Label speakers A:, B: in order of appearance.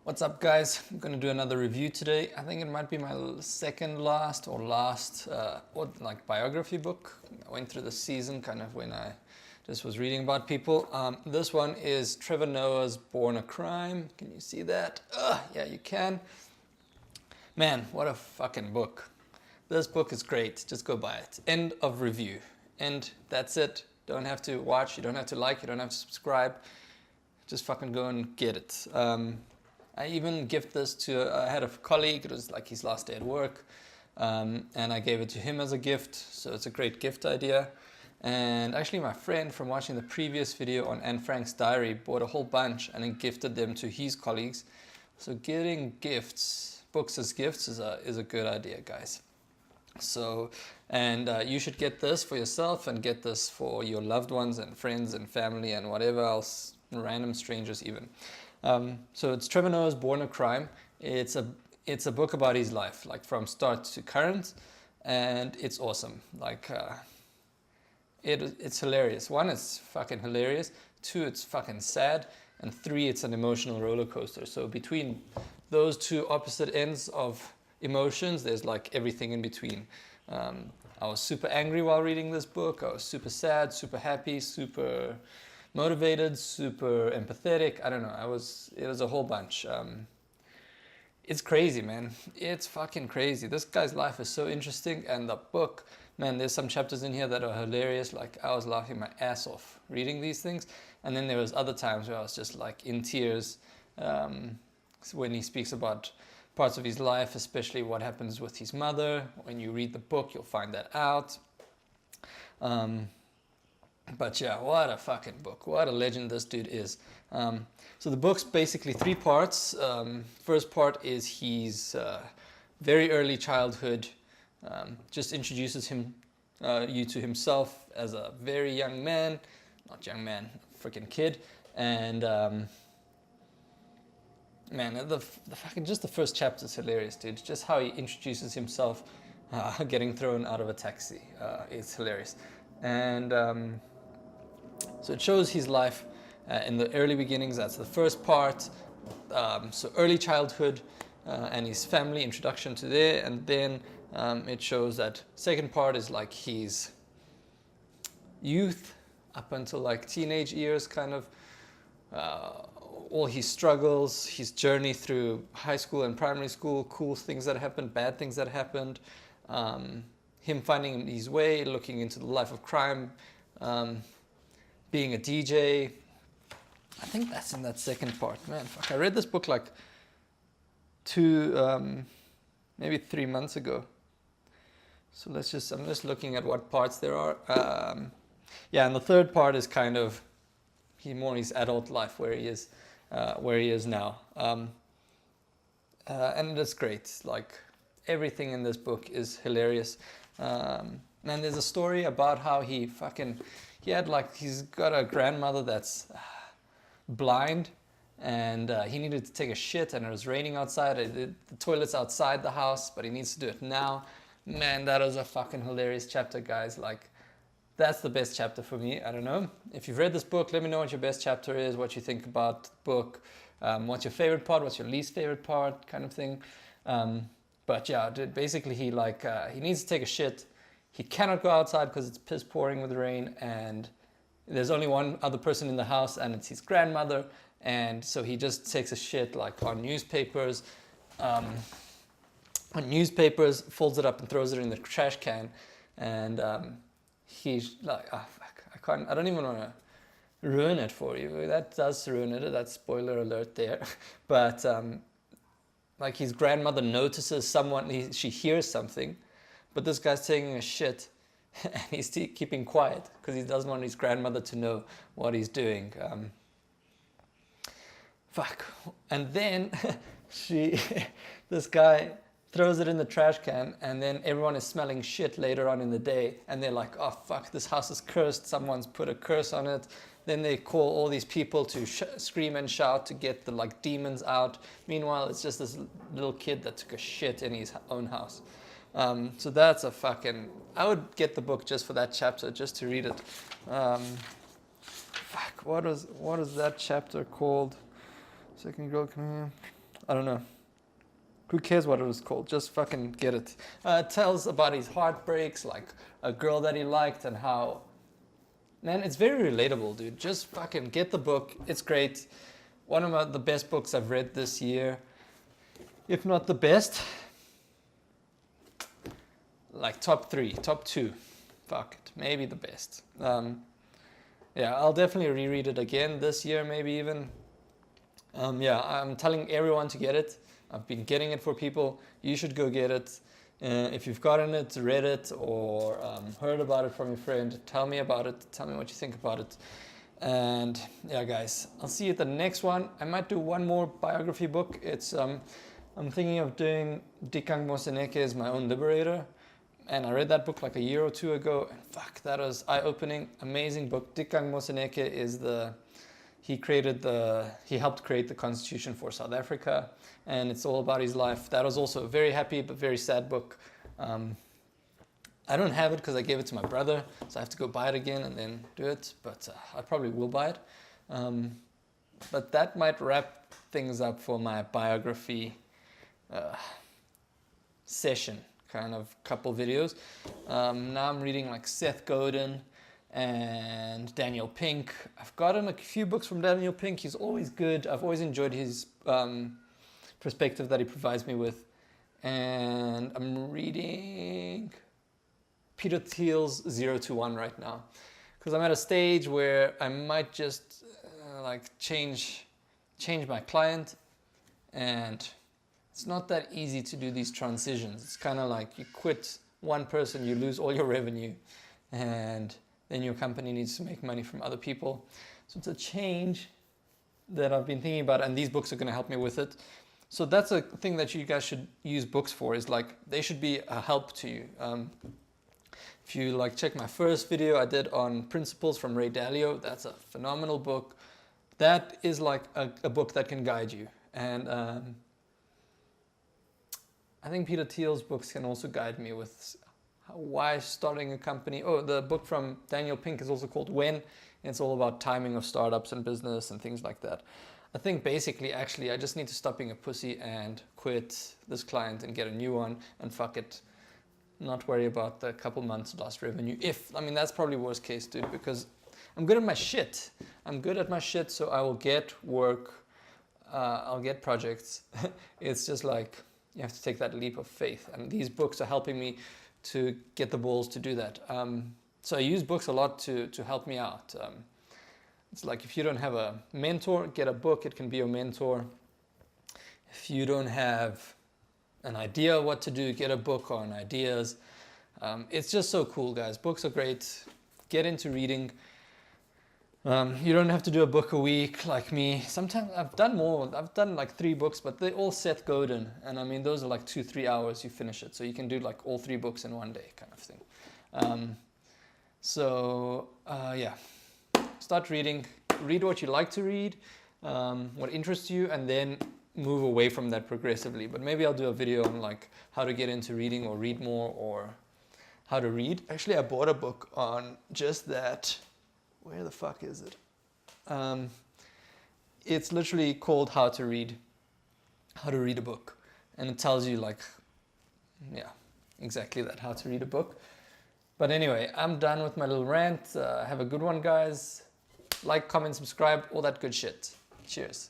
A: What's up, guys? I'm gonna do another review today. I think it might be my second last biography book. I went through the season kind of when I just was reading about people. This one is Trevor Noah's Born a Crime. Can you see that? Yeah, you can. Man, what a fucking book. This book is great. Just go buy it. End of review. And that's it. Don't have to watch, you don't have to like, you don't have to subscribe. Just fucking go and get it. I even gift this to, I had a colleague, it was like his last day at work, and I gave it to him as a gift, so it's a great gift idea. And actually my friend from watching the previous video on Anne Frank's diary bought a whole bunch and then gifted them to his colleagues. So getting gifts, books as gifts is a good idea, guys. So, and you should get this for yourself and get this for your loved ones and friends and family and whatever else, random strangers even. So it's Trevor Noah's Born a Crime. It's a book about his life, like from start to current, and it's awesome. Like it's hilarious. One, it's fucking hilarious. Two, it's fucking sad, and three, it's an emotional roller coaster. So between those two opposite ends of emotions, there's like everything in between. I was super angry while reading this book. I was super sad, super happy, super motivated, super empathetic. I don't know. It was a whole bunch. It's crazy, man. It's fucking crazy. This guy's life is so interesting, and the book, man, there's some chapters in here that are hilarious. Like I was laughing my ass off reading these things, and then there was other times where I was just like in tears when he speaks about parts of his life, especially what happens with his mother. When you read the book, you'll find that out. But yeah, what a fucking book. What a legend this dude is. So the book's basically three parts. First part is his very early childhood. Just introduces you to himself as a very young man. Not young man, freaking kid. And man, the fucking, just the first chapter is hilarious, dude. Just how he introduces himself getting thrown out of a taxi. It's hilarious. And so it shows his life in the early beginnings. That's the first part. So early childhood and his family, introduction to there. And then it shows that second part is like his youth up until like teenage years, kind of all his struggles, his journey through high school and primary school, cool things that happened, bad things that happened, him finding his way, looking into the life of crime, being a DJ. I think that's in that second part. Man, fuck, I read this book like maybe 3 months ago. So I'm just looking at what parts there are. Yeah, and the third part is kind of more his adult life, where he is now. And it's great. Like everything in this book is hilarious. And there's a story about how he's got a grandmother that's blind, and he needed to take a shit, and it was raining outside. The toilet's outside the house, but he needs to do it now. Man, that was a fucking hilarious chapter, guys. Like, that's the best chapter for me. I don't know. If you've read this book, let me know what your best chapter is, what you think about the book, what's your favorite part, what's your least favorite part, kind of thing. But yeah, basically he needs to take a shit. He cannot go outside because it's piss pouring with rain, and there's only one other person in the house, and it's his grandmother. And so he just takes a shit like on newspapers, folds it up and throws it in the trash can. And he's like, oh fuck, I don't even want to ruin it for you. That does ruin it. That's spoiler alert there. But like his grandmother notices she hears something, but this guy's taking a shit, and he's keeping quiet because he doesn't want his grandmother to know what he's doing. Fuck. And then this guy throws it in the trash can, and then everyone is smelling shit later on in the day, and they're like, oh fuck, this house is cursed, someone's put a curse on it. Then they call all these people to scream and shout to get the like demons out. Meanwhile, it's just this little kid that took a shit in his own house. So that's a fucking, I would get the book just for that chapter, just to read it. Fuck, what is that chapter called? Second girl, come here. I don't know. Who cares what it was called? Just fucking get it. It tells about his heartbreaks, like a girl that he liked, and how, man, it's very relatable, dude. Just fucking get the book. It's great. One of the best books I've read this year, if not the best. Like top 3, top 2. Fuck it, maybe the best. Yeah, I'll definitely reread it again this year, maybe even. Yeah, I'm telling everyone to get it. I've been getting it for people. You should go get it. If you've gotten it, read it, or heard about it from your friend, tell me about it. Tell me what you think about it. And yeah, guys, I'll see you at the next one. I might do one more biography book. It's I'm thinking of doing Dikgang Moseneke as my own liberator. And I read that book like a year or 2 ago, and fuck, that was eye-opening, amazing book. Dikgang Moseneke is he helped create the Constitution for South Africa, and it's all about his life. That was also a very happy but very sad book. I don't have it because I gave it to my brother, so I have to go buy it again and then do it, but I probably will buy it. But that might wrap things up for my biography session. Kind of couple videos. Now I'm reading like Seth Godin and Daniel Pink. I've gotten a few books from Daniel Pink. He's always good. I've always enjoyed his perspective that he provides me with. And I'm reading Peter Thiel's 0 to 1 right now, because I'm at a stage where I might just like change my client, and it's not that easy to do these transitions. It's kind of like you quit one person, you lose all your revenue, and then your company needs to make money from other people. So it's a change that I've been thinking about, and these books are going to help me with it. So that's a thing that you guys should use books for, is like they should be a help to you. If you like check my first video I did on Principles from Ray Dalio, that's a phenomenal book. That is like a book that can guide you. And I think Peter Thiel's books can also guide me with why starting a company. Oh, the book from Daniel Pink is also called When. It's all about timing of startups and business and things like that. I think basically, actually, I just need to stop being a pussy and quit this client and get a new one and fuck it. Not worry about the couple months lost revenue. That's probably worst case, dude, because I'm good at my shit. So I will get work. I'll get projects. It's just like, you have to take that leap of faith, and these books are helping me to get the balls to do that. So I use books a lot to help me out. It's like, if you don't have a mentor, get a book. It can be your mentor. If you don't have an idea what to do, get a book on ideas. It's just so cool, guys. Books are great. Get into reading. You don't have to do a book a week like me. Sometimes I've done more. I've done like 3 books, but they're all Seth Godin. And those are like 2-3 hours, you finish it. So you can do like all 3 books in one day kind of thing. Yeah, start reading. Read what you like to read, what interests you, and then move away from that progressively. But maybe I'll do a video on like how to get into reading or read more, or how to read. Actually, I bought a book on just that. Where the fuck is it? It's literally called How to Read a Book. And it tells you like, yeah, exactly that, how to read a book. But anyway, I'm done with my little rant. Have a good one, guys. Like, comment, subscribe, all that good shit. Cheers.